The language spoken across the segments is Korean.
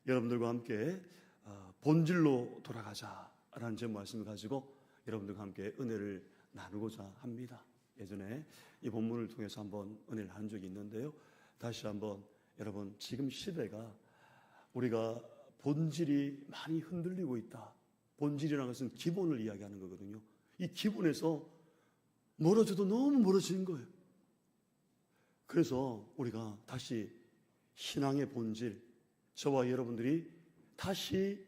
여러분들과 함께 본질로 돌아가자라는 제 말씀을 가지고 여러분들과 함께 은혜를 나누고자 합니다. 예전에 이 본문을 통해서 한번 은혜를 나눈 적이 있는데요. 다시 한번 여러분, 지금 시대가 우리가 본질이 많이 흔들리고 있다. 본질이라는 것은 기본을 이야기하는 거거든요. 이 기본에서 멀어져도 너무 멀어지는 거예요. 그래서 우리가 다시 신앙의 본질, 저와 여러분들이 다시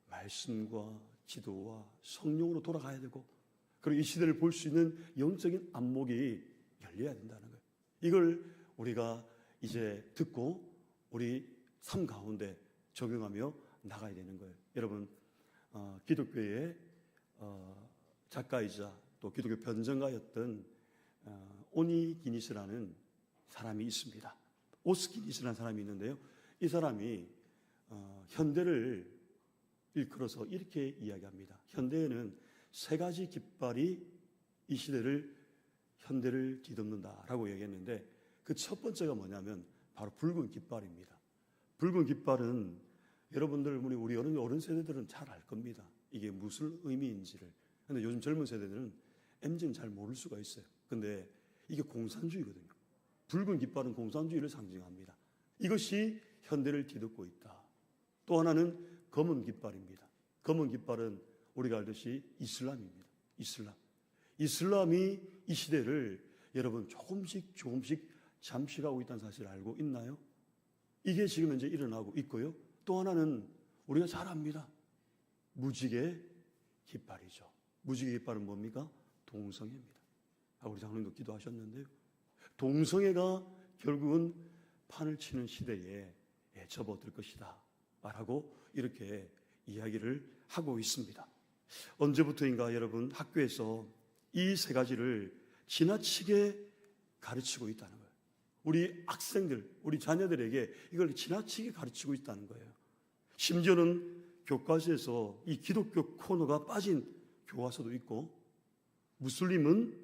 말씀과 기도와 성령으로 돌아가야 되고, 그리고 이 시대를 볼 수 있는 영적인 안목이 열려야 된다는 거예요. 이걸 우리가 이제 듣고 우리 삶 가운데 적용하며 나가야 되는 거예요. 여러분, 기독교의 작가이자 또 기독교 변증가였던 오니기니스라는 사람이 있습니다. 오스기니스라는 사람이 있는데요. 이 사람이 현대를 일컬어서 이렇게 이야기합니다. 현대에는 세 가지 깃발이 이 시대를, 현대를 뒤덮는다라고 얘기했는데, 그 첫 번째가 뭐냐면 바로 붉은 깃발입니다. 붉은 깃발은 여러분들, 우리 어른 세대들은 잘 알 겁니다. 이게 무슨 의미인지를. 근데 요즘 젊은 세대들은 MZ는 잘 모를 수가 있어요. 근데 이게 공산주의거든요. 붉은 깃발은 공산주의를 상징합니다. 이것이 현대를 뒤덮고 있다. 또 하나는 검은 깃발입니다. 검은 깃발은 우리가 알듯이 이슬람입니다. 이슬람이 이 시대를 여러분 조금씩 잠식하고 있다는 사실을 알고 있나요? 이게 지금 현재 일어나고 있고요. 또 하나는 우리가 잘 압니다. 무지개 깃발이죠. 무지개 깃발은 뭡니까? 동성애입니다. 우리 장로님도 기도하셨는데요. 동성애가 결국은 판을 치는 시대에 접어들 것이다 라고 이렇게 이야기를 하고 있습니다. 언제부터인가 여러분, 학교에서 이 세 가지를 지나치게 가르치고 있다는 거예요. 우리 학생들, 우리 자녀들에게 이걸 지나치게 가르치고 있다는 거예요. 심지어는 교과서에서 이 기독교 코너가 빠진 교과서도 있고, 무슬림은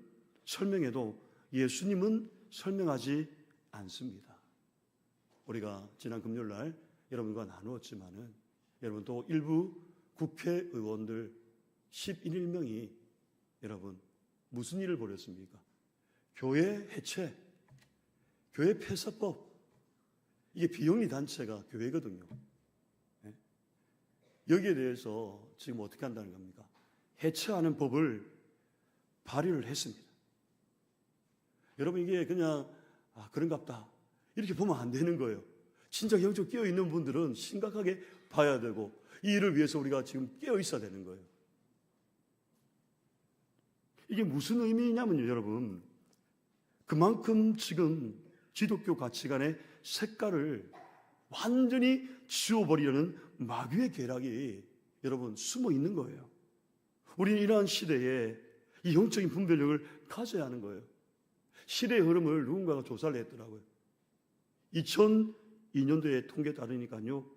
설명해도 예수님은 설명하지 않습니다. 우리가 지난 금요일 날 여러분과 나누었지만은, 여러분 또 일부 국회의원들 11명이 여러분 무슨 일을 벌였습니까? 교회 해체, 교회 폐쇄법. 이게 비영리 단체가 교회거든요. 여기에 대해서 지금 어떻게 한다는 겁니까? 해체하는 법을 발의를 했습니다. 여러분, 이게 그냥 그런갑다 이렇게 보면 안 되는 거예요. 진짜 영적 깨어 있는 분들은 심각하게 봐야 되고, 이 일을 위해서 우리가 지금 깨어 있어야 되는 거예요. 이게 무슨 의미냐면요, 여러분, 그만큼 지금 기독교 가치관의 색깔을 완전히 지워버리려는 마귀의 계략이 여러분 숨어 있는 거예요. 우리는 이러한 시대에 이 영적인 분별력을 가져야 하는 거예요. 시대의 흐름을 누군가가 조사를 했더라고요. 2002년도에 통계에 따르니까요,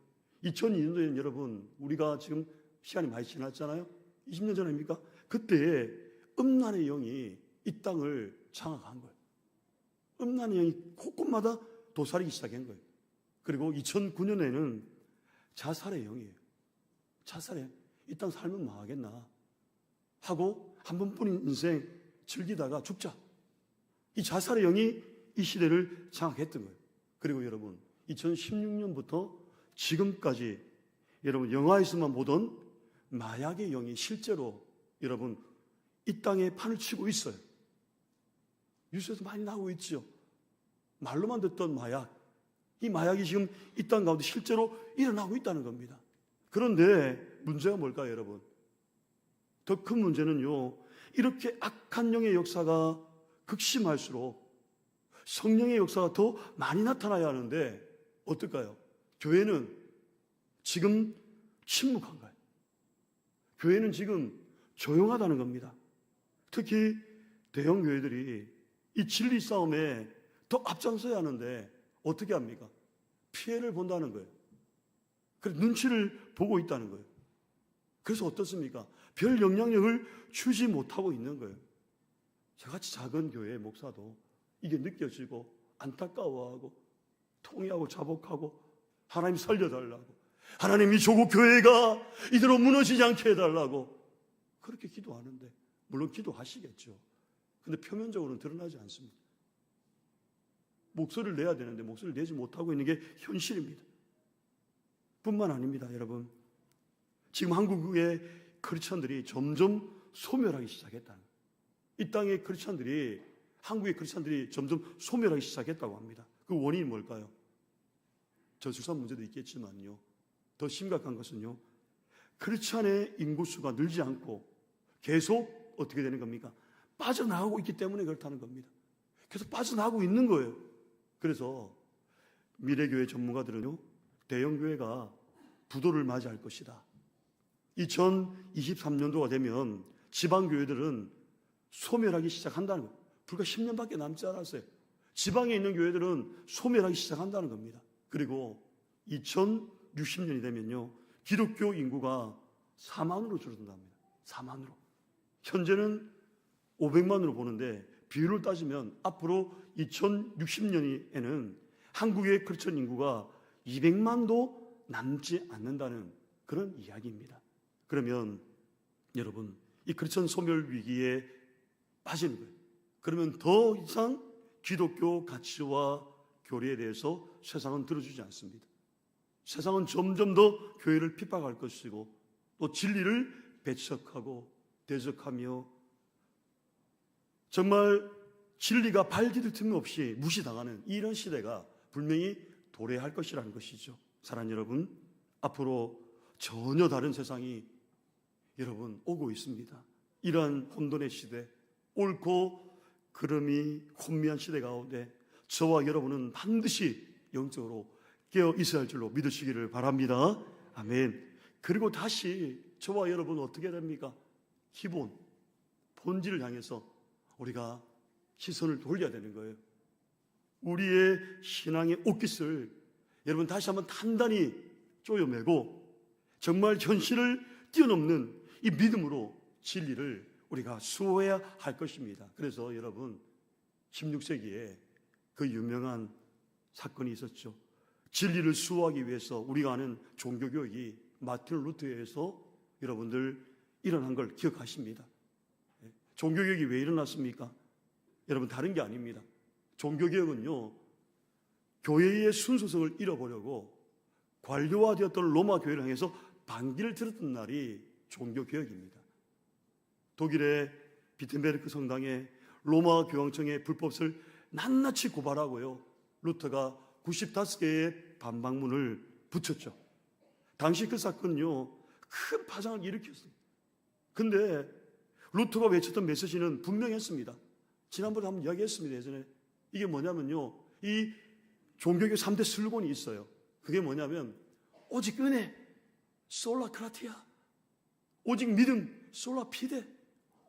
2002년도에는 여러분, 우리가 지금 시간이 많이 지났잖아요. 20년 전 아닙니까? 그때 음란의 영이 이 땅을 장악한 거예요. 음란의 영이 곳곳마다 도사리기 시작한 거예요. 그리고 2009년에는 자살의 영이에요. 자살에 이 땅 살면 망하겠나 하고 한 번뿐인 인생 즐기다가 죽자. 이 자살의 영이 이 시대를 장악했던 거예요. 그리고 여러분, 2016년부터 지금까지 여러분 영화에서만 보던 마약의 영이 실제로 여러분 이 땅에 판을 치고 있어요. 뉴스에서 많이 나오고 있죠. 말로만 듣던 마약, 이 마약이 지금 이 땅 가운데 실제로 일어나고 있다는 겁니다. 그런데 문제가 뭘까요, 여러분? 더 큰 문제는요, 이렇게 악한 영의 역사가 극심할수록 성령의 역사가 더 많이 나타나야 하는데 어떨까요? 교회는 지금 침묵한 거예요. 교회는 지금 조용하다는 겁니다. 특히 대형 교회들이 이 진리 싸움에 더 앞장서야 하는데 어떻게 합니까? 피해를 본다는 거예요. 그래서 눈치를 보고 있다는 거예요. 그래서 어떻습니까? 별 영향력을 주지 못하고 있는 거예요. 저같이 작은 교회의 목사도 이게 느껴지고 안타까워하고 통회하고 자복하고 하나님 살려달라고 하나님이 조국 교회가 이대로 무너지지 않게 해달라고 그렇게 기도하는데, 물론 기도하시겠죠. 근데 표면적으로는 드러나지 않습니다. 목소리를 내야 되는데 목소리를 내지 못하고 있는 게 현실입니다. 뿐만 아닙니다, 여러분. 지금 한국의 크리스천들이 점점 소멸하기 시작했다는, 이 땅의 크리스천들이, 한국의 크리스천들이 점점 소멸하기 시작했다고 합니다. 그 원인이 뭘까요? 저출산 문제도 있겠지만요, 더 심각한 것은요, 크리스천의 인구수가 늘지 않고 계속 어떻게 되는 겁니까? 빠져나가고 있기 때문에 그렇다는 겁니다. 계속 빠져나가고 있는 거예요. 그래서 미래교회 전문가들은요, 대형교회가 부도를 맞이할 것이다. 2023년도가 되면 지방교회들은 소멸하기 시작한다는 거예요. 불과 10년밖에 남지 않았어요. 지방에 있는 교회들은 소멸하기 시작한다는 겁니다. 그리고 2060년이 되면요, 기독교 인구가 4만으로 줄어든답니다. 4만으로. 현재는 500만으로 보는데, 비율을 따지면 앞으로 2060년에는 한국의 크리스천 인구가 200만도 남지 않는다는 그런 이야기입니다. 그러면 여러분, 이 크리스천 소멸 위기에 빠지는 거예요. 그러면 더 이상 기독교 가치와 교리에 대해서 세상은 들어주지 않습니다. 세상은 점점 더 교회를 핍박할 것이고, 또 진리를 배척하고 대적하며 정말 진리가 발디딜 틈 없이 무시당하는 이런 시대가 분명히 도래할 것이라는 것이죠. 사랑하는 여러분, 앞으로 전혀 다른 세상이 여러분 오고 있습니다. 이러한 혼돈의 시대, 옳고 그름이 혼미한 시대 가운데 저와 여러분은 반드시 영적으로 깨어 있어야 할 줄로 믿으시기를 바랍니다. 아멘. 그리고 다시 저와 여러분은 어떻게 됩니까? 기본, 본질을 향해서 우리가 시선을 돌려야 되는 거예요. 우리의 신앙의 옷깃을 여러분 다시 한번 단단히 쪼여매고 정말 현실을 뛰어넘는 이 믿음으로 진리를 우리가 수호해야 할 것입니다. 그래서 여러분, 16세기에 그 유명한 사건이 있었죠. 진리를 수호하기 위해서 우리가 아는 종교교육이 마틴 루터에 의해서 여러분들 일어난 걸 기억하십니다. 종교개혁이 왜 일어났습니까? 여러분, 다른 게 아닙니다. 종교개혁은요, 교회의 순수성을 잃어버리고 관료화되었던 로마 교회를 향해서 반기를 들었던 날이 종교개혁입니다. 독일의 비텐베르크 성당에 로마 교황청의 불법을 낱낱이 고발하고요, 루터가 95개의 반박문을 붙였죠. 당시 그 사건은요, 큰 파장을 일으켰어요. 근데 루터가 외쳤던 메시지는 분명했습니다. 지난번에 한번 이야기했습니다. 예전에. 이게 뭐냐면요, 이 종교계 3대 슬로건이 있어요. 그게 뭐냐면 오직 은혜, 솔라 크라티아, 오직 믿음, 솔라 피데,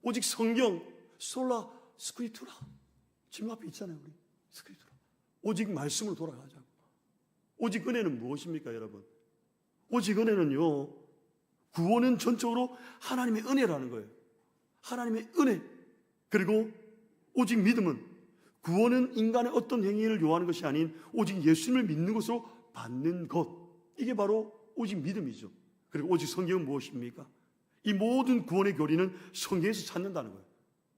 오직 성경, 솔라 스크리투라. 지금 앞에 있잖아요, 우리 스크리투라. 오직 말씀으로 돌아가자고. 오직 은혜는 무엇입니까, 여러분? 오직 은혜는요, 구원은 전적으로 하나님의 은혜라는 거예요. 하나님의 은혜. 그리고 오직 믿음은, 구원은 인간의 어떤 행위를 요하는 것이 아닌 오직 예수님을 믿는 것으로 받는 것. 이게 바로 오직 믿음이죠. 그리고 오직 성경은 무엇입니까? 이 모든 구원의 교리는 성경에서 찾는다는 거예요.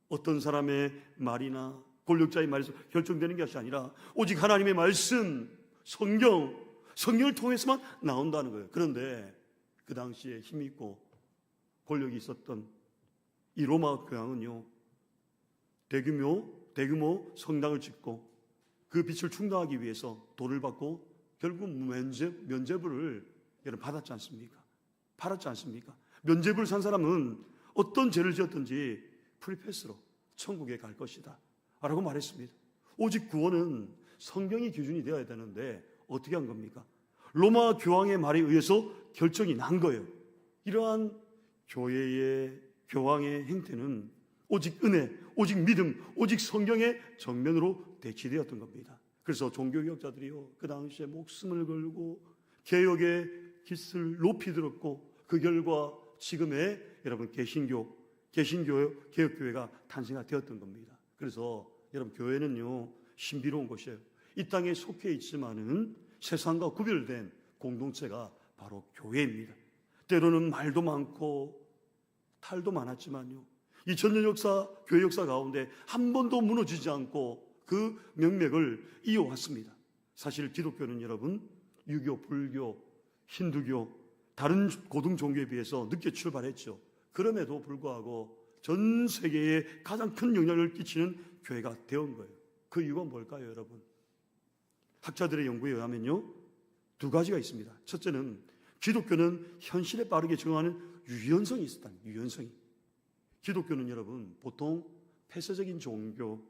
어떤 사람의 말이나 권력자의 말에서 결정되는 것이 아니라 오직 하나님의 말씀, 성경을 통해서만 나온다는 거예요. 그런데 그 당시에 힘있고 권력이 있었던 이 로마 교황은요, 대규모 성당을 짓고 그 빛을 충당하기 위해서 돈을 받고 결국 면죄부를 여러분 받았지 않습니까? 팔았지 않습니까? 면죄부를 산 사람은 어떤 죄를 지었든지 프리패스로 천국에 갈 것이다 라고 말했습니다. 오직 구원은 성경이 기준이 되어야 되는데 어떻게 한 겁니까? 로마 교황의 말에 의해서 결정이 난 거예요. 이러한 교회의 교황의 행태는 오직 은혜, 오직 믿음, 오직 성경의 정면으로 대치되었던 겁니다. 그래서 종교개혁자들이요, 그 당시에 목숨을 걸고 개혁의 깃을 높이 들었고 그 결과 지금의 여러분 개신교회가 탄생되었던 겁니다. 그래서 여러분, 교회는요, 신비로운 것이에요. 이 땅에 속해 있지만은 세상과 구별된 공동체가 바로 바로 교회입니다. 때로는 말도 많고 탈도 많았지만요, 2000년 역사, 교회 역사 가운데 한 번도 무너지지 않고 그 명맥을 이어왔습니다. 사실 기독교는 여러분, 유교, 불교, 힌두교, 다른 고등 종교에 비해서 늦게 출발했죠. 그럼에도 불구하고 전 세계에 가장 큰 영향을 끼치는 교회가 되온 거예요. 그 이유가 뭘까요, 여러분? 학자들의 연구에 의하면요, 두 가지가 있습니다. 첫째는 기독교는 현실에 빠르게 적응하는 유연성이 있었다는 거예요. 유연성이. 기독교는 여러분 보통 폐쇄적인 종교,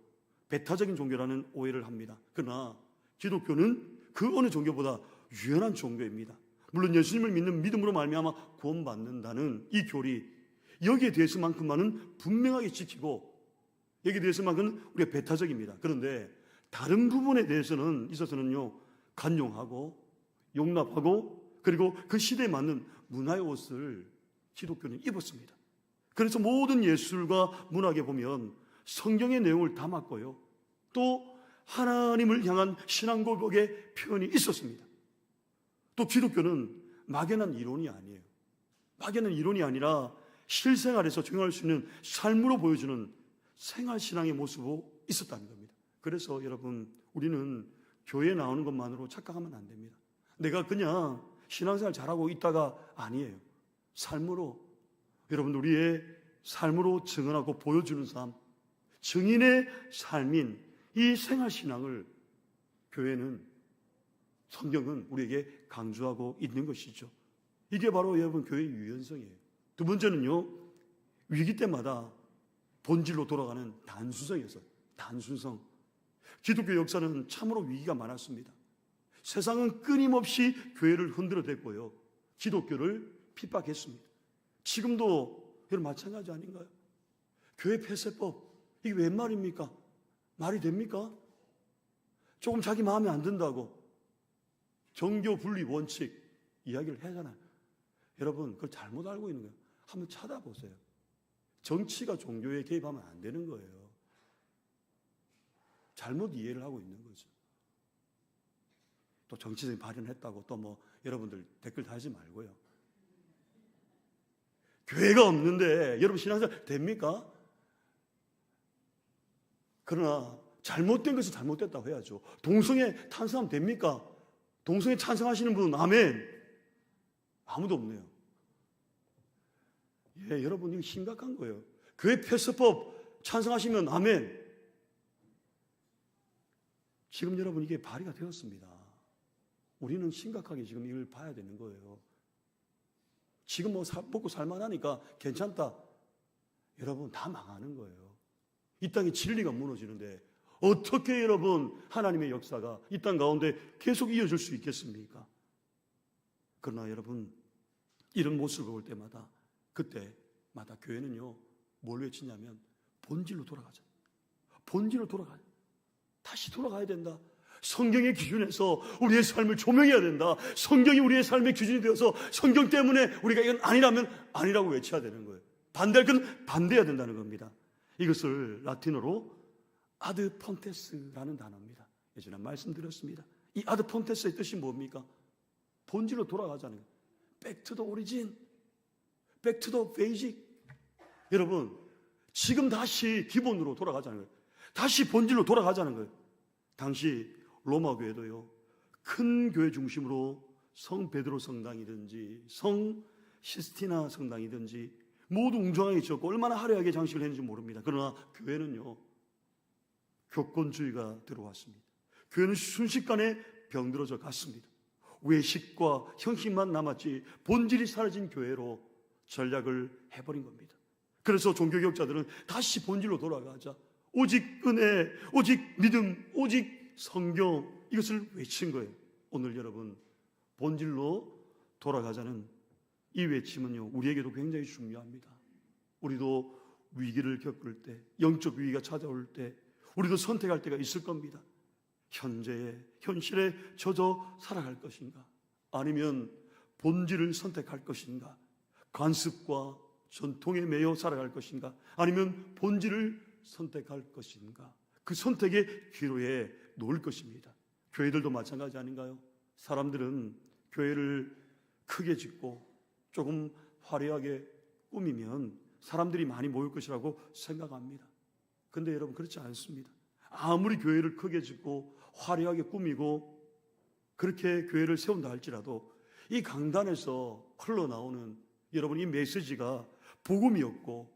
배타적인 종교라는 오해를 합니다. 그러나 기독교는 그 어느 종교보다 유연한 종교입니다. 물론 예수님을 믿는 믿음으로 말미암아 구원받는다는 이 교리, 여기에 대해서만큼만은 분명하게 지키고, 여기에 대해서만큼은 우리가 배타적입니다. 그런데 다른 부분에 대해서는 있어서는요, 간용하고 용납하고, 그리고 그 시대에 맞는 문화의 옷을 기독교는 입었습니다. 그래서 모든 예술과 문학에 보면 성경의 내용을 담았고요, 또 하나님을 향한 신앙 고백의 표현이 있었습니다. 또 기독교는 막연한 이론이 아니에요. 막연한 이론이 아니라 실생활에서 적용할 수 있는 삶으로 보여주는 생활신앙의 모습이 있었다는 겁니다. 그래서 여러분, 우리는 교회에 나오는 것만으로 착각하면 안 됩니다. 내가 그냥 신앙생활 잘하고 있다가 아니에요. 삶으로, 여러분, 우리의 삶으로 증언하고 보여주는 삶, 증인의 삶인 이 생활신앙을 교회는, 성경은 우리에게 강조하고 있는 것이죠. 이게 바로 여러분 교회의 유연성이에요. 두 번째는요, 위기 때마다 본질로 돌아가는 단순성이었어요. 단순성. 기독교 역사는 참으로 위기가 많았습니다. 세상은 끊임없이 교회를 흔들어댔고요, 기독교를 핍박했습니다. 지금도 여러분 마찬가지 아닌가요? 교회 폐쇄법, 이게 웬 말입니까? 말이 됩니까? 조금 자기 마음에 안 든다고 정교 분리 원칙 이야기를 하잖아요. 여러분, 그걸 잘못 알고 있는 거예요. 한번 찾아보세요. 정치가 종교에 개입하면 안 되는 거예요. 잘못 이해를 하고 있는 거죠. 또 정치적인 발언했다고 또 뭐 여러분들 댓글 달지 말고요. 교회가 없는데 여러분 신앙생활 됩니까? 그러나 잘못된 것은 잘못됐다고 해야죠. 동성애 찬성하면 됩니까? 동성애 찬성하시는 분 아멘. 아무도 없네요. 예, 여러분 이거 심각한 거예요. 교회 폐쇄법 찬성하시면 아멘. 지금 여러분 이게 발의가 되었습니다. 우리는 심각하게 지금 이걸 봐야 되는 거예요. 지금 뭐 먹고 살만하니까 괜찮다. 여러분 다 망하는 거예요. 이 땅에 진리가 무너지는데 어떻게 여러분 하나님의 역사가 이 땅 가운데 계속 이어질 수 있겠습니까? 그러나 여러분 이런 모습을 볼 때마다, 그때마다 교회는요 뭘 외치냐면 본질로 돌아가자. 본질로 돌아가자. 다시 돌아가야 된다. 성경의 기준에서 우리의 삶을 조명해야 된다. 성경이 우리의 삶의 기준이 되어서 성경 때문에 우리가 이건 아니라면 아니라고 외쳐야 되는 거예요. 반대할 건 반대해야 된다는 겁니다. 이것을 라틴어로 아드 폰테스라는 단어입니다. 예전에 말씀드렸습니다. 이 아드 폰테스의 뜻이 뭡니까? 본질로 돌아가자는 거예요. Back to the origin, back to the basic. 여러분, 지금 다시 기본으로 돌아가자는 거예요. 다시 본질로 돌아가자는 거예요. 당시 로마 교회도요, 큰 교회 중심으로 성 베드로 성당이든지 성 시스티나 성당이든지 모두 웅장하게 지었고 얼마나 화려하게 장식을 했는지 모릅니다. 그러나 교회는요 교권주의가 들어왔습니다. 교회는 순식간에 병들어져 갔습니다. 외식과 형식만 남았지 본질이 사라진 교회로 전략을 해버린 겁니다. 그래서 종교개혁자들은 다시 본질로 돌아가자, 오직 은혜, 오직 믿음, 오직 성경, 이것을 외친 거예요. 오늘 여러분 본질로 돌아가자는 이 외침은요 우리에게도 굉장히 중요합니다. 우리도 위기를 겪을 때, 영적 위기가 찾아올 때 우리도 선택할 때가 있을 겁니다. 현실에 젖어 살아갈 것인가, 아니면 본질을 선택할 것인가, 관습과 전통에 매여 살아갈 것인가, 아니면 본질을 선택할 것인가, 그 선택의 기로에 놓을 것입니다. 교회들도 마찬가지 아닌가요? 사람들은 교회를 크게 짓고 조금 화려하게 꾸미면 사람들이 많이 모일 것이라고 생각합니다. 근데 여러분, 그렇지 않습니다. 아무리 교회를 크게 짓고 화려하게 꾸미고 그렇게 교회를 세운다 할지라도 이 강단에서 흘러나오는 여러분 이 메시지가 복음이었고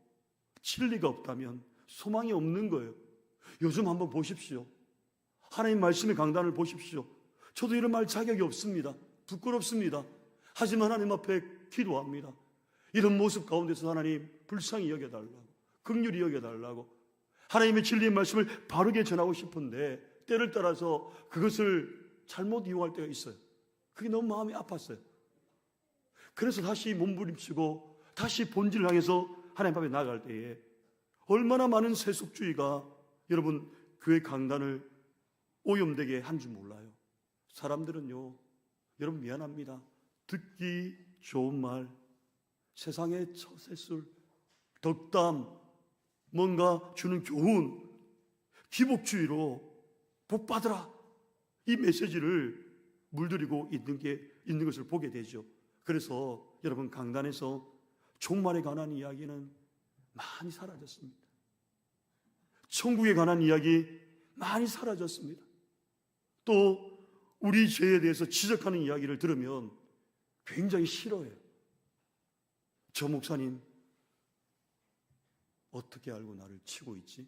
진리가 없다면 소망이 없는 거예요. 요즘 한번 보십시오. 하나님 말씀의 강단을 보십시오. 저도 이런 말 자격이 없습니다. 부끄럽습니다. 하지만 하나님 앞에 기도합니다. 이런 모습 가운데서 하나님 불쌍히 여겨달라고, 긍휼히 여겨달라고, 하나님의 진리의 말씀을 바르게 전하고 싶은데 때를 따라서 그것을 잘못 이용할 때가 있어요. 그게 너무 마음이 아팠어요. 그래서 다시 몸부림치고 다시 본질을 향해서 하나님 앞에 나아갈 때에 얼마나 많은 세속주의가 여러분 교회 강단을 오염되게 한 줄 몰라요. 사람들은요, 여러분 미안합니다. 듣기 좋은 말, 세상의 처세술, 덕담, 뭔가 주는 교훈, 기복주의로 복받으라, 이 메시지를 물들이고 있는 것을 보게 되죠. 그래서 여러분 강단에서 종말에 관한 이야기는 많이 사라졌습니다. 천국에 관한 이야기 많이 사라졌습니다. 또 우리 죄에 대해서 지적하는 이야기를 들으면 굉장히 싫어해요. 저 목사님 어떻게 알고 나를 치고 있지?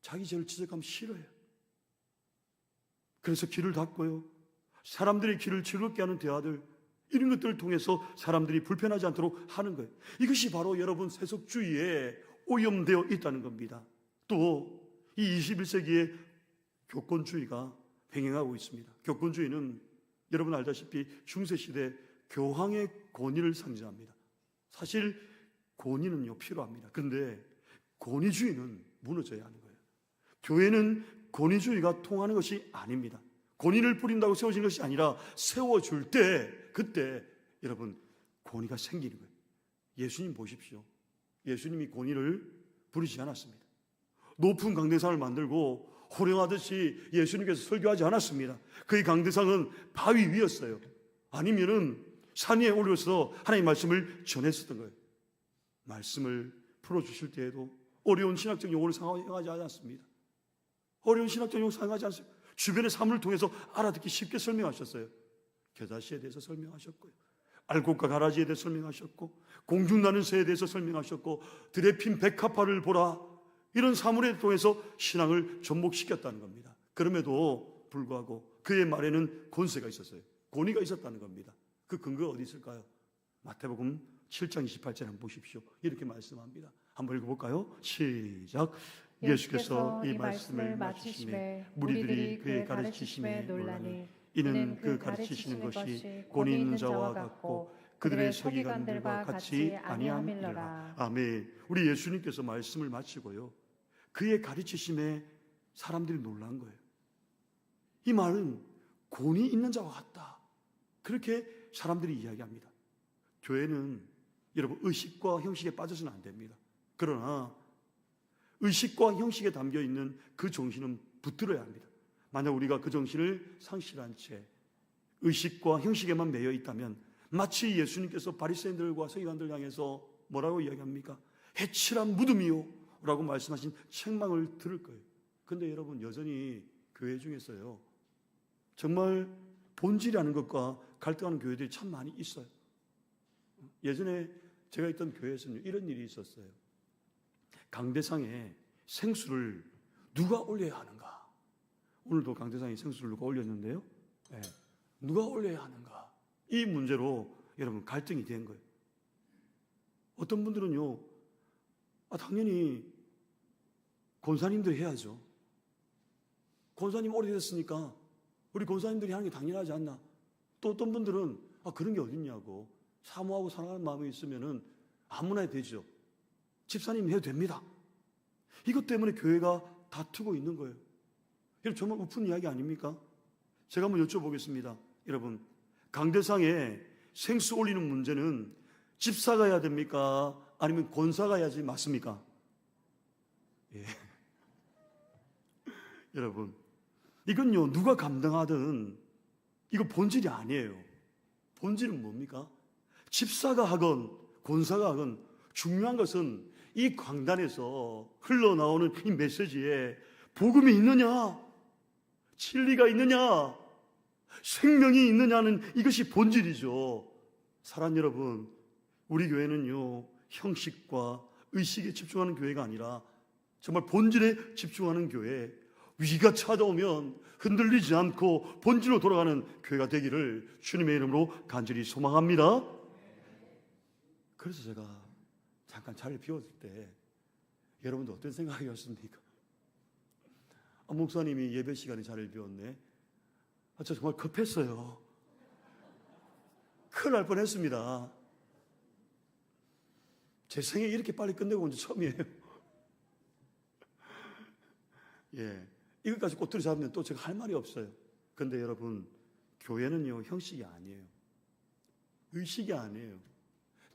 자기 죄를 지적하면 싫어해요. 그래서 귀를 닫고요, 사람들의 귀를 즐겁게 하는 대화들, 이런 것들을 통해서 사람들이 불편하지 않도록 하는 거예요. 이것이 바로 여러분 세속주의에 오염되어 있다는 겁니다. 또 이 21세기의 교권주의가 횡행하고 있습니다. 교권주의는 여러분 알다시피 중세시대 교황의 권위를 상징합니다. 사실 권위는요 필요합니다. 그런데 권위주의는 무너져야 하는 거예요. 교회는 권위주의가 통하는 것이 아닙니다. 권위를 부린다고 세워진 것이 아니라 세워줄 때 그때 여러분 권위가 생기는 거예요. 예수님 보십시오. 예수님이 권위를 부리지 않았습니다. 높은 강대상을 만들고 호령하듯이 예수님께서 설교하지 않았습니다. 그의 강대상은 바위 위였어요. 아니면은 산 위에 올려서 하나님의 말씀을 전했었던 거예요. 말씀을 풀어주실 때에도 어려운 신학적 용어를 사용하지 않았습니다. 어려운 신학적 용어를 사용하지 않습니다. 주변의 사물을 통해서 알아듣기 쉽게 설명하셨어요. 겨자씨에 대해서 설명하셨고요, 알곡과 가라지에 대해서 설명하셨고, 공중나는 새에 대해서 설명하셨고, 들에 핀 백합화를 보라, 이런 사물에 통해서 신앙을 접목시켰다는 겁니다. 그럼에도 불구하고 그의 말에는 권세가 있었어요. 권위가 있었다는 겁니다. 그 근거가 어디 있을까요? 마태복음 7장 28절에 한번 보십시오. 이렇게 말씀합니다. 한번 읽어볼까요? 시작. 예수께서 이 말씀을 마치시매 무리들이 그의 가르치심에 놀라니 이는 그 가르치시는 것이 권위 있는 자와 같고 그들의 서기관들과 같이 아니함이라. 아멘. 우리 예수님께서 말씀을 마치고요, 그의 가르치심에 사람들이 놀란 거예요. 이 말은 권위 있는 자와 같다, 그렇게 사람들이 이야기합니다. 교회는 여러분 의식과 형식에 빠져서는 안 됩니다. 그러나 의식과 형식에 담겨있는 그 정신은 붙들어야 합니다. 만약 우리가 그 정신을 상실한 채 의식과 형식에만 매여 있다면 마치 예수님께서 바리새인들과 서기관들 향해서 뭐라고 이야기합니까? 해칠한 무덤이요 라고 말씀하신 책망을 들을 거예요. 그런데 여러분 여전히 교회 중에서요 정말 본질이라는 것과 갈등하는 교회들이 참 많이 있어요. 예전에 제가 있던 교회에서는 이런 일이 있었어요. 강대상에 생수를 누가 올려야 하는가? 오늘도 강대상에 생수를 누가 올렸는데요, 네. 누가 올려야 하는가? 이 문제로 여러분 갈등이 된 거예요. 어떤 분들은요, 당연히 권사님들이 해야죠. 권사님 오래됐으니까 우리 권사님들이 하는 게 당연하지 않나? 또 어떤 분들은 그런 게 어딨냐고, 사모하고 사랑하는 마음이 있으면은 아무나 해도 되죠. 집사님 해도 됩니다. 이것 때문에 교회가 다투고 있는 거예요. 여러분 정말 우픈 이야기 아닙니까? 제가 한번 여쭤보겠습니다. 여러분 강대상에 생수 올리는 문제는 집사가 해야 됩니까? 아니면 권사가 해야지 맞습니까? 예. 여러분 이건요 누가 감당하든 이거 본질이 아니에요. 본질은 뭡니까? 집사가 하건 권사가 하건 중요한 것은 이 강단에서 흘러나오는 이 메시지에 복음이 있느냐, 진리가 있느냐, 생명이 있느냐는 이것이 본질이죠. 사랑 여러분, 우리 교회는요, 형식과 의식에 집중하는 교회가 아니라 정말 본질에 집중하는 교회, 위기가 찾아오면 흔들리지 않고 본질로 돌아가는 교회가 되기를 주님의 이름으로 간절히 소망합니다. 그래서 제가 잠깐 자리를 비웠을 때 여러분들 어떤 생각이었습니까? 목사님이 예배 시간에 자리를 비웠네. 저 정말 급했어요. 큰일 날 뻔했습니다. 제 생애 이렇게 빨리 끝내고 온 지 처음이에요. 예, 이것까지 꼬투리 잡으면 또 제가 할 말이 없어요. 그런데 여러분, 교회는요, 형식이 아니에요. 의식이 아니에요.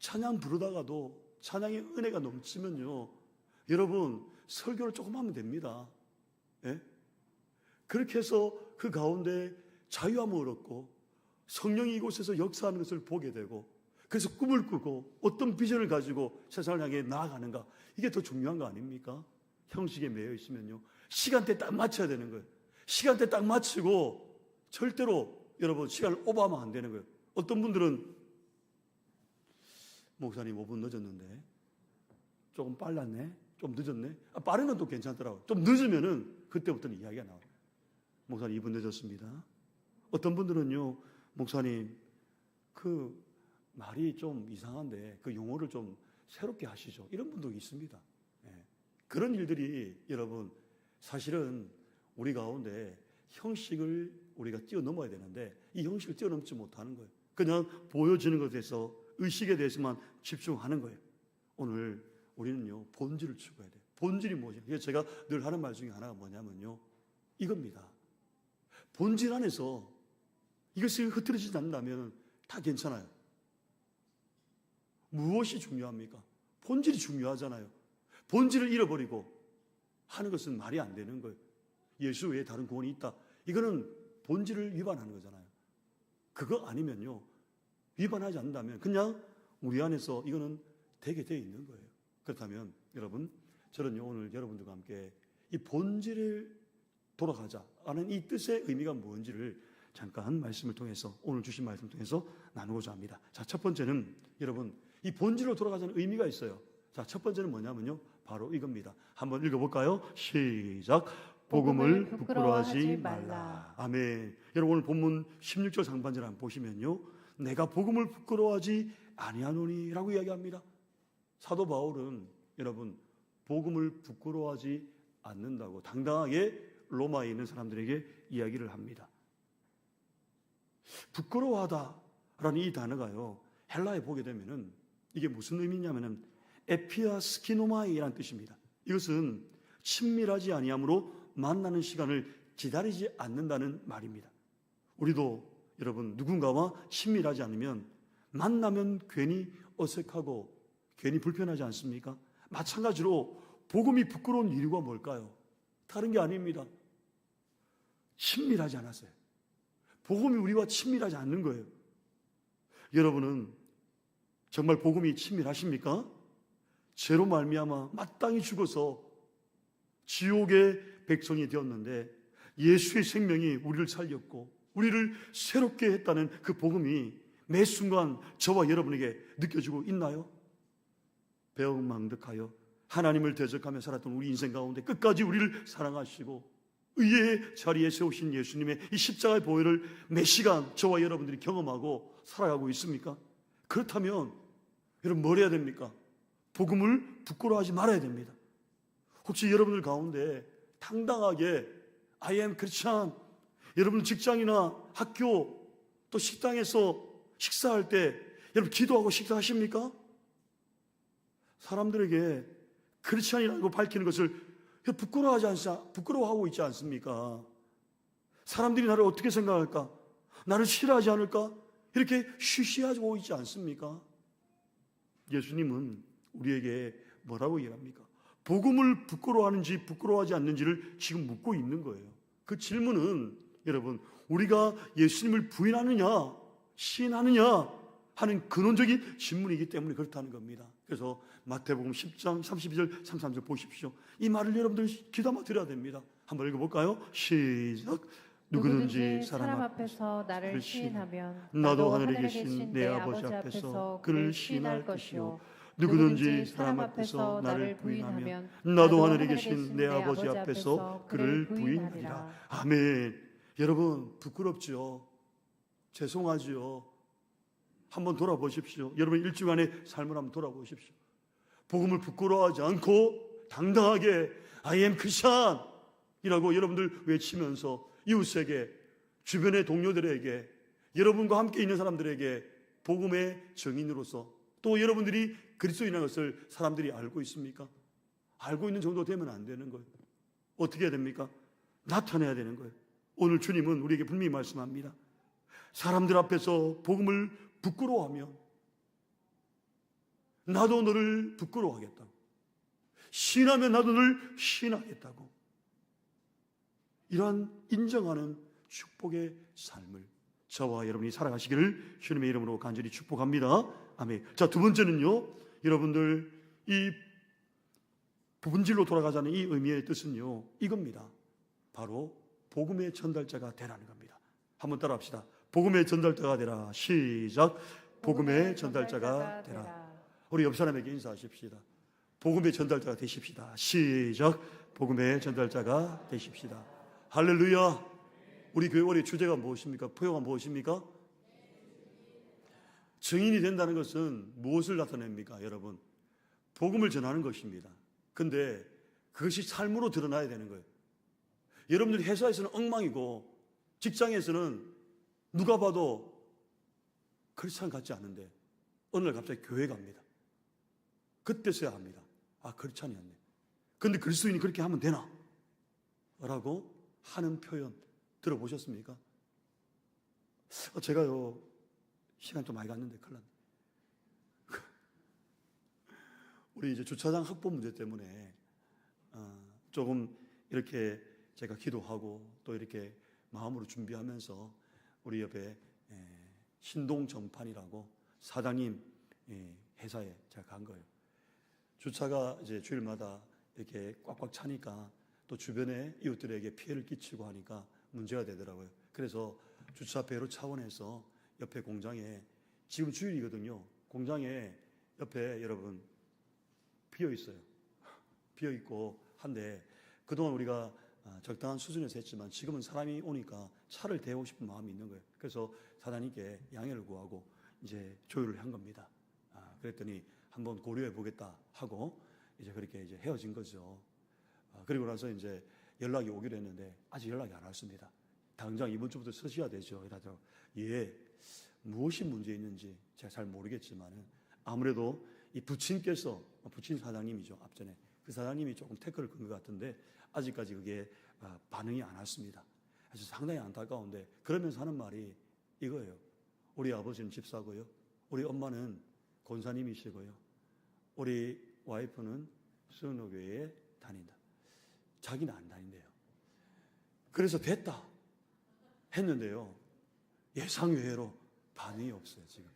찬양 부르다가도 찬양의 은혜가 넘치면요, 여러분 설교를 조금 하면 됩니다. 예? 그렇게 해서 그 가운데 자유함을 얻고 성령이 이곳에서 역사하는 것을 보게 되고, 그래서 꿈을 꾸고 어떤 비전을 가지고 세상을 향해 나아가는가, 이게 더 중요한 거 아닙니까? 형식에 매여 있으면요, 시간대 딱 맞춰야 되는 거예요. 시간대 딱 맞추고 절대로 여러분 시간을 오버하면 안 되는 거예요. 어떤 분들은 목사님 5분 늦었는데, 조금 빨랐네, 좀 늦었네, 빠른 건 또 괜찮더라고요. 좀 늦으면은 그때부터는 이야기가 나와요. 목사님 2분 늦었습니다. 어떤 분들은요, 목사님 그 말이 좀 이상한데 그 용어를 좀 새롭게 하시죠, 이런 분도 있습니다. 예. 그런 일들이 여러분 사실은 우리 가운데 형식을 우리가 뛰어넘어야 되는데 이 형식을 뛰어넘지 못하는 거예요. 그냥 보여지는 것에서 의식에 대해서만 집중하는 거예요. 오늘 우리는요, 본질을 추구해야 돼요. 본질이 뭐죠? 그래서 제가 늘 하는 말 중에 하나가 뭐냐면요, 이겁니다. 본질 안에서 이것이 흐트러지지 않는다면 다 괜찮아요. 무엇이 중요합니까? 본질이 중요하잖아요. 본질을 잃어버리고 하는 것은 말이 안 되는 거예요. 예수 외에 다른 구원이 있다, 이거는 본질을 위반하는 거잖아요. 그거 아니면요, 위반하지 않는다면 그냥 우리 안에서 이거는 되게 되어 있는 거예요. 그렇다면 여러분, 저는요, 오늘 여러분들과 함께 이 본질을 돌아가자 하는 이 뜻의 의미가 뭔지를 잠깐 말씀을 통해서, 오늘 주신 말씀을 통해서 나누고자 합니다. 자, 첫 번째는 여러분, 이 본질로 돌아가자는 의미가 있어요. 자, 첫 번째는 뭐냐면요, 바로 이겁니다. 한번 읽어볼까요? 시작. 복음을 부끄러워하지 말라. 아멘. 여러분, 오늘 본문 16절 상반절 한번 보시면요, 내가 복음을 부끄러워하지 아니하노니 라고 이야기합니다. 사도 바울은 여러분 복음을 부끄러워하지 않는다고 당당하게 로마에 있는 사람들에게 이야기를 합니다. 부끄러워하다라는 이 단어가요, 헬라에 보게 되면은 이게 무슨 의미냐면은 에피아스키노마이라는 뜻입니다. 이것은 친밀하지 아니함으로 만나는 시간을 기다리지 않는다는 말입니다. 우리도 여러분 누군가와 친밀하지 않으면 만나면 괜히 어색하고 괜히 불편하지 않습니까? 마찬가지로 복음이 부끄러운 이유가 뭘까요? 다른 게 아닙니다. 친밀하지 않았어요. 복음이 우리와 친밀하지 않는 거예요. 여러분은 정말 복음이 친밀하십니까? 죄로 말미암아 마땅히 죽어서 지옥의 백성이 되었는데 예수의 생명이 우리를 살렸고 우리를 새롭게 했다는 그 복음이 매 순간 저와 여러분에게 느껴지고 있나요? 배은망덕하여 하나님을 대적하며 살았던 우리 인생 가운데 끝까지 우리를 사랑하시고 의의 자리에 세우신 예수님의 이 십자가의 보혈을 매 시간 저와 여러분들이 경험하고 살아가고 있습니까? 그렇다면 여러분 뭘 해야 됩니까? 복음을 부끄러워하지 말아야 됩니다. 혹시 여러분들 가운데 당당하게 I am Christian, 여러분 직장이나 학교 또 식당에서 식사할 때 여러분 기도하고 식사하십니까? 사람들에게 크리스찬이라고 밝히는 것을 부끄러워하고 있지 않습니까? 사람들이 나를 어떻게 생각할까? 나를 싫어하지 않을까? 이렇게 쉬쉬하고 있지 않습니까? 예수님은 우리에게 뭐라고 얘기합니까? 복음을 부끄러워하는지 부끄러워하지 않는지를 지금 묻고 있는 거예요. 그 질문은 여러분 우리가 예수님을 부인하느냐 시인하느냐 하는 근원적인 질문이기 때문에 그렇다는 겁니다. 그래서 마태복음 10장 32절 33절 보십시오. 이 말을 여러분들 귀담아 들어야 됩니다. 한번 읽어볼까요? 시작. 누구든지 사람 앞에서 나를 시인하면 나도 하늘에 계신 내 아버지 앞에서 그를 시인할 것이요, 누구든지 사람 앞에서 나를 부인하면 나도 하늘에 계신 내 아버지 앞에서 그를 부인하리라. 아멘. 여러분 부끄럽지요? 죄송하지요? 한번 돌아보십시오. 여러분 일주간의 삶을 한번 돌아보십시오. 복음을 부끄러워하지 않고 당당하게 I am Christian 이라고 여러분들 외치면서 이웃에게, 주변의 동료들에게, 여러분과 함께 있는 사람들에게 복음의 증인으로서, 또 여러분들이 그리스도인이라는 것을 사람들이 알고 있습니까? 알고 있는 정도 되면 안 되는 거예요. 어떻게 해야 됩니까? 나타내야 되는 거예요. 오늘 주님은 우리에게 분명히 말씀합니다. 사람들 앞에서 복음을 부끄러워하면 나도 너를 부끄러워하겠다고, 시인하면 나도 너를 시인하겠다고, 이러한 인정하는 축복의 삶을 저와 여러분이 살아가시기를 주님의 이름으로 간절히 축복합니다. 아멘. 자, 두 번째는요, 여러분들 이 본질로 돌아가자는 이 의미의 뜻은요, 이겁니다. 바로 복음의 전달자가 되라는 겁니다. 한번 따라합시다. 복음의 전달자가 되라. 시작. 복음의 전달자가 되라. 우리 옆 사람에게 인사하십시다. 복음의 전달자가 되십시다. 시작. 복음의 전달자가 되십시다. 할렐루야. 우리 교회 올해 주제가 무엇입니까? 포효가 무엇입니까? 증인이 된다는 것은 무엇을 나타냅니까? 여러분, 복음을 전하는 것입니다. 근데 그것이 삶으로 드러나야 되는 거예요. 여러분들 회사에서는 엉망이고 직장에서는 누가 봐도 크리스찬 같지 않은데 어느 날 갑자기 교회 갑니다. 그때서야 합니다. 아, 크리스찬이었네. 근데 그리스도인이 그렇게 하면 되나? 라고 하는 표현 들어보셨습니까? 제가요, 시간 좀 많이 갔는데 큰일 났네. 우리 이제 주차장 확보 문제 때문에 조금 이렇게 제가 기도하고 또 이렇게 마음으로 준비하면서 우리 옆에 신동정판이라고 사장님 회사에 제가 간 거예요. 주차가 이제 주일마다 이렇게 꽉꽉 차니까 또 주변의 이웃들에게 피해를 끼치고 하니까 문제가 되더라고요. 그래서 주차 배로 차원에서 옆에 공장에, 지금 주일이거든요. 공장에 옆에 여러분 비어 있어요. 비어 있고 한데 그동안 우리가 적당한 수준에서 했지만 지금은 사람이 오니까 차를 대고 싶은 마음이 있는 거예요. 그래서 사장님께 양해를 구하고 이제 조율을 한 겁니다. 그랬더니 한번 고려해 보겠다 하고 이제 그렇게 이제 헤어진 거죠. 그리고 나서 이제 연락이 오기로 했는데 아직 연락이 안 왔습니다. 당장 이번 주부터 서셔야 되죠. 이러더라고요. 예, 무엇이 문제 있는지 제가 잘 모르겠지만은 아무래도 이 부친께서, 부친 사장님이죠. 앞전에 그 사장님이 조금 태클을 건 것 같은데 아직까지 그게 반응이 안 왔습니다. 그래서 상당히 안타까운데 그러면서 하는 말이 이거예요. 우리 아버지는 집사고요, 우리 엄마는 권사님이시고요, 우리 와이프는 수원교회에 다닌다. 자기는 안 다닌대요. 그래서 됐다 했는데요, 예상외로 반응이 없어요 지금.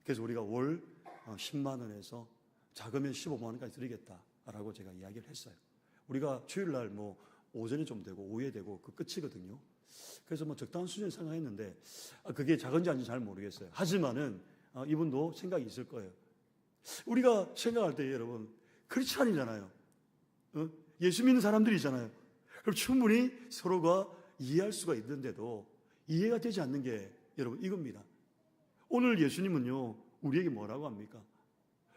그래서 우리가 월 10만 원에서 작으면 15만 원까지 드리겠다라고 제가 이야기를 했어요. 우리가 주일날 뭐 오전에 좀 되고 오후에 되고 그 끝이거든요. 그래서 뭐 적당한 수준을 생각했는데 그게 작은지 아닌지 잘 모르겠어요. 하지만은 이분도 생각이 있을 거예요. 우리가 생각할 때 여러분 크리스찬이잖아요. 예수 믿는 사람들이잖아요. 그럼 충분히 서로가 이해할 수가 있는데도 이해가 되지 않는 게 여러분 이겁니다. 오늘 예수님은요 우리에게 뭐라고 합니까?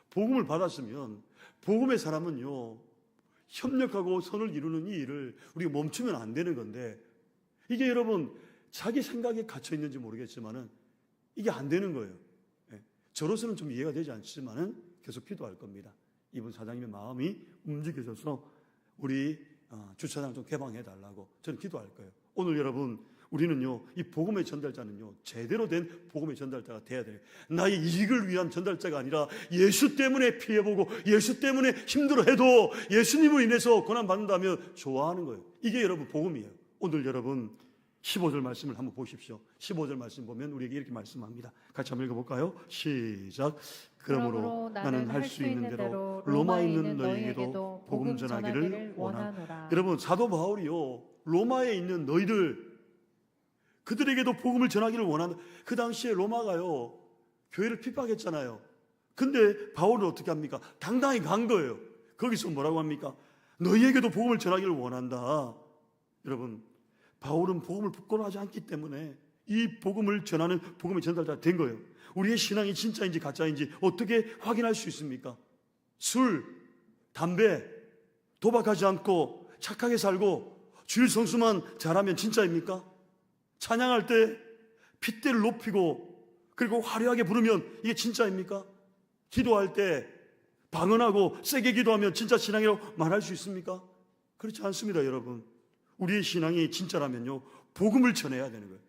복음을 받았으면 복음의 사람은요 협력하고 선을 이루는 이 일을 우리가 멈추면 안 되는 건데 이게 여러분 자기 생각에 갇혀 있는지 모르겠지만은 이게 안 되는 거예요. 저로서는 좀 이해가 되지 않지만은 계속 기도할 겁니다. 이분 사장님의 마음이 움직여져서 우리 주차장 좀 개방해 달라고 저는 기도할 거예요. 오늘 여러분 우리는요 이 복음의 전달자는요 제대로 된 복음의 전달자가 돼야 돼요. 나의 이익을 위한 전달자가 아니라 예수 때문에 피해보고 예수 때문에 힘들어해도 예수님을 인해서 고난받는다면 좋아하는 거예요. 이게 여러분 복음이에요. 오늘 여러분 15절 말씀을 한번 보십시오. 15절 말씀 보면 우리에게 이렇게 말씀합니다. 같이 한번 읽어볼까요? 시작. 그러므로 나는 할 수 있는 대로 로마에 있는 너희에게도 복음 전하기를 원하노라. 여러분, 사도 바울이요, 로마에 있는 너희들, 그들에게도 복음을 전하기를 원한다. 그 당시에 로마가요, 교회를 핍박했잖아요. 근데 바울은 어떻게 합니까? 당당히 간 거예요. 거기서 뭐라고 합니까? 너희에게도 복음을 전하기를 원한다. 여러분, 바울은 복음을 부끄러워하지 않기 때문에 이 복음을 전하는 복음의 전달자가 된 거예요. 우리의 신앙이 진짜인지 가짜인지 어떻게 확인할 수 있습니까? 술, 담배, 도박하지 않고 착하게 살고 주일 성수만 잘하면 진짜입니까? 찬양할 때 핏대를 높이고 그리고 화려하게 부르면 이게 진짜입니까? 기도할 때 방언하고 세게 기도하면 진짜 신앙이라고 말할 수 있습니까? 그렇지 않습니다, 여러분. 우리의 신앙이 진짜라면요, 복음을 전해야 되는 거예요.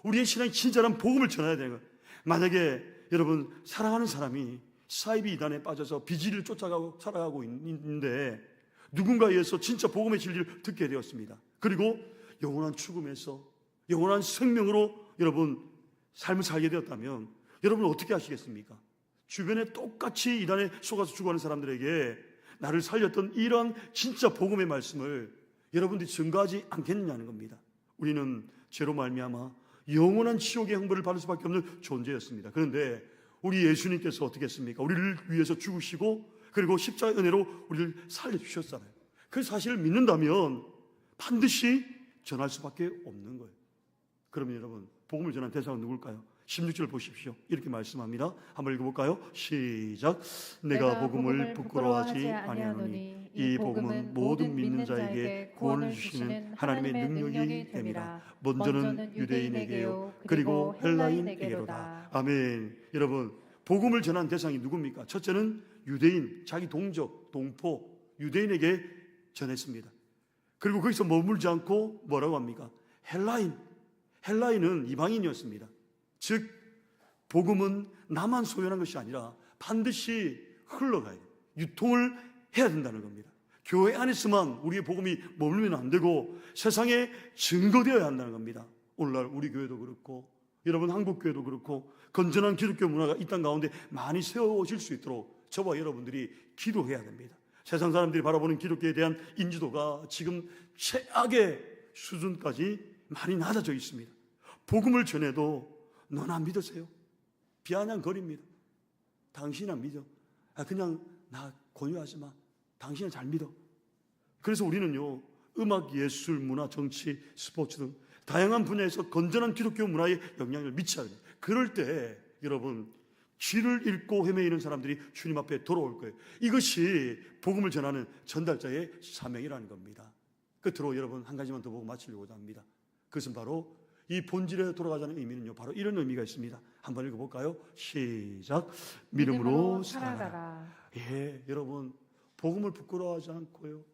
우리의 신앙이 진짜라면 복음을 전해야 되는 거예요. 만약에 여러분, 사랑하는 사람이 사이비 이단에 빠져서 비질을 쫓아가고 살아가고 있는데 누군가에 의해서 진짜 복음의 진리를 듣게 되었습니다. 그리고 영원한 죽음에서 영원한 생명으로 여러분 삶을 살게 되었다면 여러분은 어떻게 하시겠습니까? 주변에 똑같이 이단에 속아서 죽어가는 사람들에게 나를 살렸던 이런 진짜 복음의 말씀을 여러분들이 증거하지 않겠느냐는 겁니다. 우리는 죄로 말미암아 영원한 지옥의 형벌을 받을 수밖에 없는 존재였습니다. 그런데 우리 예수님께서 어떻게 했습니까? 우리를 위해서 죽으시고 그리고 십자가의 은혜로 우리를 살려주셨잖아요. 그 사실을 믿는다면 반드시 전할 수밖에 없는 거예요. 그러면 여러분, 복음을 전한 대상은 누굴까요? 16절 보십시오. 이렇게 말씀합니다. 한번 읽어볼까요? 시작. 내가 복음을 부끄러워하지 아니하노니 이 복음은 모든 믿는 자에게 구원을 주시는 하나님의 능력이 됨이라. 먼저는 유대인에게요 그리고 헬라인에게로다. 아멘. 여러분, 복음을 전한 대상이 누굽니까? 첫째는 유대인, 자기 동족, 동포, 유대인에게 전했습니다. 그리고 거기서 머물지 않고 뭐라고 합니까? 헬라인은 이방인이었습니다. 즉 복음은 나만 소유하는 것이 아니라 반드시 흘러가야 돼요. 유통을 해야 된다는 겁니다. 교회 안에서만 우리의 복음이 머물면 안 되고 세상에 증거되어야 한다는 겁니다. 오늘날 우리 교회도 그렇고 여러분 한국 교회도 그렇고 건전한 기독교 문화가 이 땅 가운데 많이 세워질 수 있도록 저와 여러분들이 기도해야 됩니다. 세상 사람들이 바라보는 기독교에 대한 인지도가 지금 최악의 수준까지 많이 낮아져 있습니다. 복음을 전해도 넌 안 믿으세요? 비아냥거립니다. 당신 안 믿어. 그냥 나 권유하지 마. 당신은 잘 믿어. 그래서 우리는요, 음악, 예술, 문화, 정치, 스포츠 등 다양한 분야에서 건전한 기독교 문화에 영향을 미쳐야 돼요. 그럴 때 여러분, 길을 잃고 헤매이는 사람들이 주님 앞에 돌아올 거예요. 이것이 복음을 전하는 전달자의 사명이라는 겁니다. 끝으로 여러분 한 가지만 더 보고 마치려고 합니다. 그것은 바로 이 본질에 돌아가자는 의미는요, 바로 이런 의미가 있습니다. 한번 읽어볼까요? 시작. 믿음으로 살아가라. 예, 여러분, 복음을 부끄러워하지 않고요,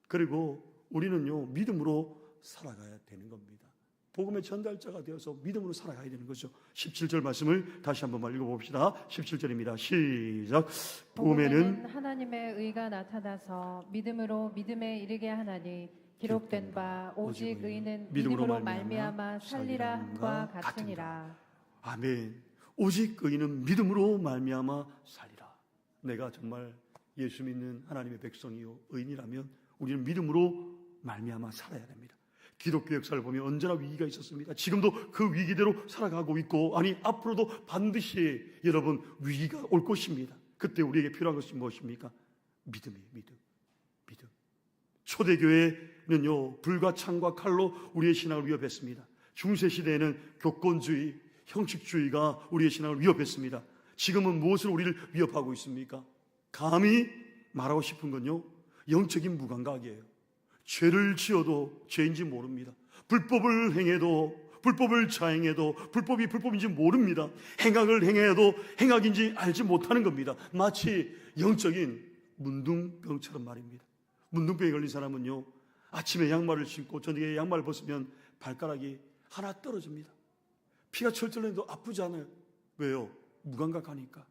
그리고 우리는요, 믿음으로 살아가야 되는 겁니다. 복음의 전달자가 되어서 믿음으로 살아가야 되는 거죠. 17절 말씀을 다시 한번 읽어봅시다. 17절입니다. 시작. 복음에는 하나님의 의가 나타나서 믿음으로 믿음에 이르게 하나니 기록된 바 오직 의인은 믿음으로 말미암아 살리라 함과 같으니라. 아멘. 오직 의인은 믿음으로 말미암아 살리라. 내가 정말 예수 믿는 하나님의 백성이요 의인이라면 우리는 믿음으로 말미암아 살아야 됩니다. 기독교 역사를 보면 언제나 위기가 있었습니다. 지금도 그 위기대로 살아가고 있고, 아니 앞으로도 반드시 여러분 위기가 올 것입니다. 그때 우리에게 필요한 것이 무엇입니까? 믿음이에요. 믿음. 초대교회는요, 불과 창과 칼로 우리의 신앙을 위협했습니다. 중세시대에는 교권주의, 형식주의가 우리의 신앙을 위협했습니다. 지금은 무엇을 우리를 위협하고 있습니까? 감히 말하고 싶은 건요, 영적인 무감각이에요. 죄를 지어도 죄인지 모릅니다. 불법을 행해도, 불법을 자행해도 불법이 불법인지 모릅니다. 행악을 행해도 행악인지 알지 못하는 겁니다. 마치 영적인 문둥병처럼 말입니다. 문둥병에 걸린 사람은요, 아침에 양말을 신고 저녁에 양말을 벗으면 발가락이 하나 떨어집니다. 피가 철철 내도 아프지 않아요. 왜요? 무감각하니까.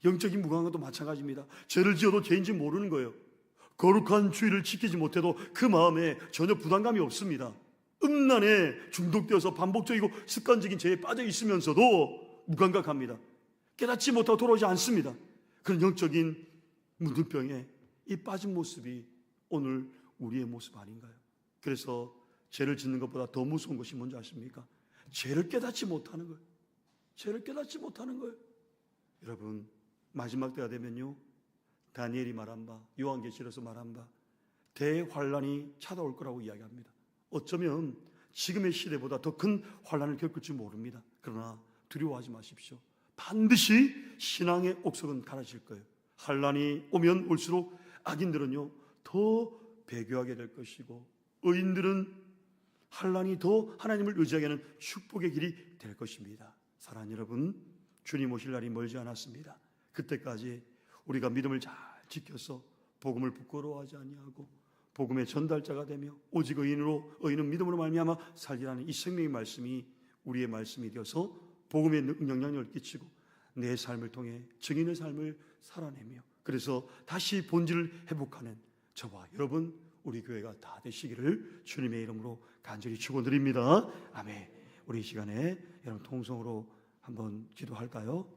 영적인 무감각도 마찬가지입니다. 죄를 지어도 죄인지 모르는 거예요. 거룩한 주의를 지키지 못해도 그 마음에 전혀 부담감이 없습니다. 음란에 중독되어서 반복적이고 습관적인 죄에 빠져 있으면서도 무감각합니다. 깨닫지 못하고 돌아오지 않습니다. 그런 영적인 문둥병에 이 빠진 모습이 오늘 우리의 모습 아닌가요? 그래서 죄를 짓는 것보다 더 무서운 것이 뭔지 아십니까? 죄를 깨닫지 못하는 거예요. 죄를 깨닫지 못하는 거예요. 여러분, 마지막 때가 되면요, 다니엘이 말한 바, 요한계시록에서 말한 바 대환란이 찾아올 거라고 이야기합니다. 어쩌면 지금의 시대보다 더 큰 환란을 겪을지 모릅니다. 그러나 두려워하지 마십시오. 반드시 신앙의 옥석은 갈아질 거예요. 환란이 오면 올수록 악인들은요 더 배교하게 될 것이고, 의인들은 환란이 더 하나님을 의지하게 하는 축복의 길이 될 것입니다. 사랑하는 여러분, 주님 오실 날이 멀지 않았습니다. 그때까지 우리가 믿음을 잘 지켜서 복음을 부끄러워하지 아니하고 복음의 전달자가 되며 오직 의인은 믿음으로 말미암아 살리라는 이 생명의 말씀이 우리의 말씀이 되어서 복음의 영향력을 끼치고 내 삶을 통해 증인의 삶을 살아내며, 그래서 다시 본질을 회복하는 저와 여러분, 우리 교회가 다 되시기를 주님의 이름으로 간절히 축원드립니다. 아멘. 우리 이 시간에 여러분 통성으로 한번 기도할까요?